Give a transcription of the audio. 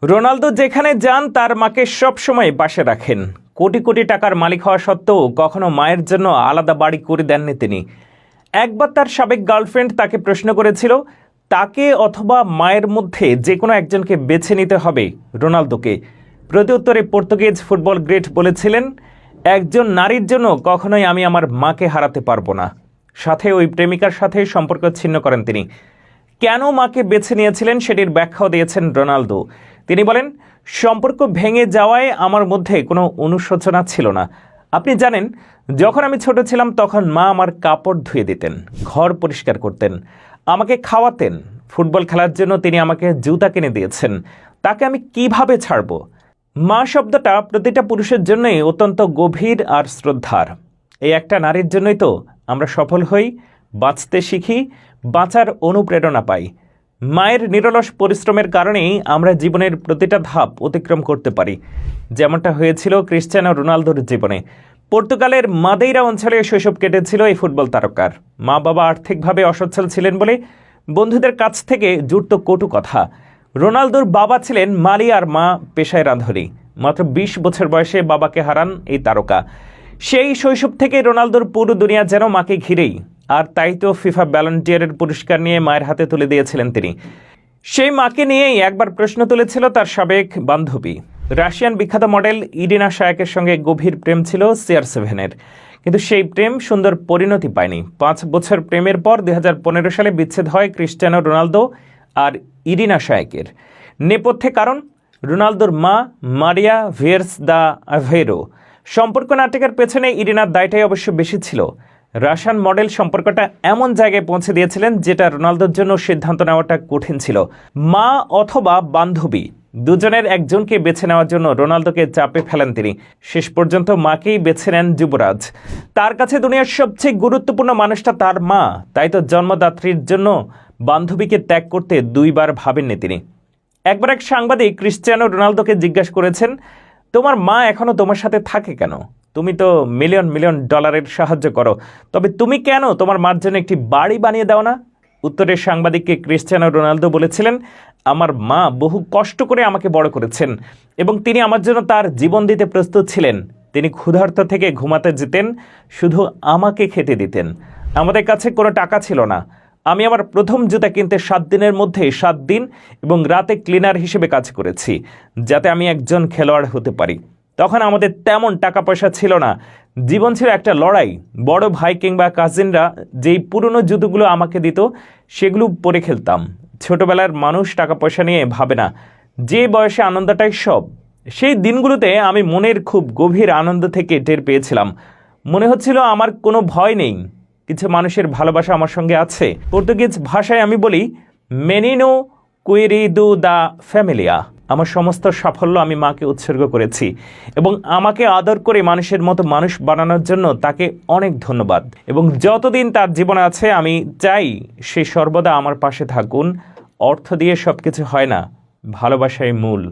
Ronaldo যেখানে যান তার মাকে সবসময় পাশে রাখেন। কোটি কোটি টাকার মালিক হওয়া সত্ত্বেও কখনো মায়ের জন্য আলাদা বাড়ি করে দেননি তিনি। একবার তার সাবেক গার্লফ্রেন্ড তাকে প্রশ্ন করেছিল, তাকে অথবা মায়ের মধ্যে যে কোনো একজনকে বেছে নিতে হবে রোনালদোকে। প্রত্যুত্তরে পর্তুগিজ ফুটবল গ্রেট বলেছিলেন, একজন নারীর জন্য কখনোই আমি আমার মাকে হারাতে পারবো না। সাথে ওই প্রেমিকার সাথে সম্পর্ক ছিন্ন করেন তিনি। কেন মাকে বেছে নিয়েছিলেন সেটির ব্যাখ্যাও দিয়েছেন রোনালদো। তিনি বলেন, সম্পর্ক ভেঙে যাওয়ায় আমার মধ্যে কোনো অনুশোচনা ছিল না। আপনি জানেন, যখন আমি ছোট ছিলাম তখন মা আমার কাপড় ধুয়ে দিতেন, ঘর পরিষ্কার করতেন, আমাকে খাওয়াতেন। ফুটবল খেলার জন্য তিনি আমাকে জুতা কিনে দিয়েছেন। তাকে আমি কিভাবে ছাড়ব? মা শব্দটা প্রতিটা পুরুষের জন্যই অত্যন্ত গভীর আর শ্রদ্ধার। এই একটা নারীর জন্যই তো আমরা সফল হই, বাঁচতে শিখি, বাঁচার অনুপ্রেরণা পাই। মায়ের নিরলস পরিশ্রমের কারণেই আমরা জীবনের প্রতিটা ধাপ অতিক্রম করতে পারি, যেমনটা হয়েছিল ক্রিশ্চিয়ানো রোনালদোর জীবনে। পর্তুগালের মাদেইরা অঞ্চলে শৈশব কেটেছিল এই ফুটবল তারকার। মা বাবা আর্থিকভাবে অসচ্ছল ছিলেন বলে বন্ধুদের কাছ থেকে জুড়ত কটু কথা। রোনালদোর বাবা ছিলেন মালি আর মা পেশায় রাঁধুনি। মাত্র ২০ বছর বয়সে বাবাকে হারান এই তারকা। সেই শৈশব থেকে রোনালদোর পুরো দুনিয়া যেন মাকে ঘিরেই। আর তাই তো ফিফা ব্যালন ডি'অরের পুরস্কার নিয়ে মায়ের হাতে তুলে দিয়েছিলেন তিনি। সেই মাকে নিয়েই একবার প্রশ্ন তুলেছিল তার সাবেক বান্ধবী। রাশিয়ান বিখ্যাত মডেল ইরিনা শায়েকের সঙ্গে গভীর প্রেম ছিল CR7-এর, কিন্তু সেই প্রেম সুন্দর পরিণতি পায়নি। ৫ বছর প্রেমের পর ২০১৫ সালে বিচ্ছেদ হয় ক্রিশ্চিয়ানো রোনালদো আর ইরিনা শায়েকের। নেপথ্যে কারণ রোনালদোর মা মারিয়া ভিয়ের্স দা অ্যাভেইরো। সম্পর্ক নাটকের পেছনে ইরিনার দায়টাই অবশ্য বেশি ছিল। রাশিয়ান মডেল সম্পর্কটা এমন জায়গায় পৌঁছে দিয়েছিলেন যেটা রোনালদোর জন্য সিদ্ধান্ত নেওয়াটা কঠিন ছিল। মা অথবা বান্ধবী, দুজনের একজনকে বেছে নেওয়ার জন্য রোনালদোকে চাপে ফেলেন তিনি। শেষ পর্যন্ত মাকেই বেছে নেন যুবরাজ। তার কাছে দুনিয়ার সবচেয়ে গুরুত্বপূর্ণ মানুষটা তার মা, তাই তো জন্মদাত্রীর জন্য বান্ধবীকে ত্যাগ করতে ২ বার ভাবেননি তিনি। একবার এক সাংবাদিক ক্রিশ্চিয়ানো রোনালদোকে জিজ্ঞাসা করেছেন, তোমার মা এখনো তোমার সাথে থাকে কেন? তুমি তো মিলিয়ন মিলিয়ন ডলারের সাহায্য করো, তবে তুমি কেন তোমার মার জন্য একটি বাড়ি বানিয়ে দাও না? উত্তরে সাংবাদিককে ক্রিশ্চিয়ানো রোনালদো বলেছিলেন, আমার মা বহু কষ্ট করে আমাকে বড় করেছেন এবং তিনি আমার জন্য তার জীবন দিতে প্রস্তুত ছিলেন। তিনি ক্ষুধার্ত থেকে ঘুমাতে যেতেন, শুধু আমাকে খেতে দিতেন। আমাদের কাছে কোনো টাকা ছিল না। আমি আমার প্রথম জুতা কিনতে ৭ দিনের মধ্যে ৭ দিন এবং রাতে ক্লিনার হিসেবে কাজ করেছি, যাতে আমি একজন খেলোয়াড় হতে পারি। তখন আমাদের তেমন টাকা পয়সা ছিল না। জীবন ছিল একটা লড়াই। বড় ভাই কিংবা কাজিনরা যেই পুরনো জুতোগুলো আমাকে দিত সেগুলো পরে খেলতাম। ছোটবেলার মানুষ টাকা পয়সা নিয়ে ভাবে না, যে বয়সে আনন্দটাই সব। সেই দিনগুলোতে আমি মনের খুব গভীর আনন্দ থেকে টের পেয়েছিলাম। মনে হচ্ছিল আমার কোনো ভয় নেই, কিছু মানুষের ভালোবাসা আমার সঙ্গে আছে। পর্তুগিজ ভাষায় আমি বলি, মেনিনো কুইরিদু দা ফ্যামিলিয়া। আমার সমস্ত সাফল্য আমি মাকে উৎসর্গ করেছি এবং আমাকে আদর করে মানুষের মতো মানুষ বানানোর জন্য তাকে অনেক ধন্যবাদ। এবং যতদিন তার জীবন আছে আমি চাই সে সর্বদা আমার পাশে থাকুন। অর্থ দিয়ে সব কিছু হয় না, ভালোবাসাই মূল।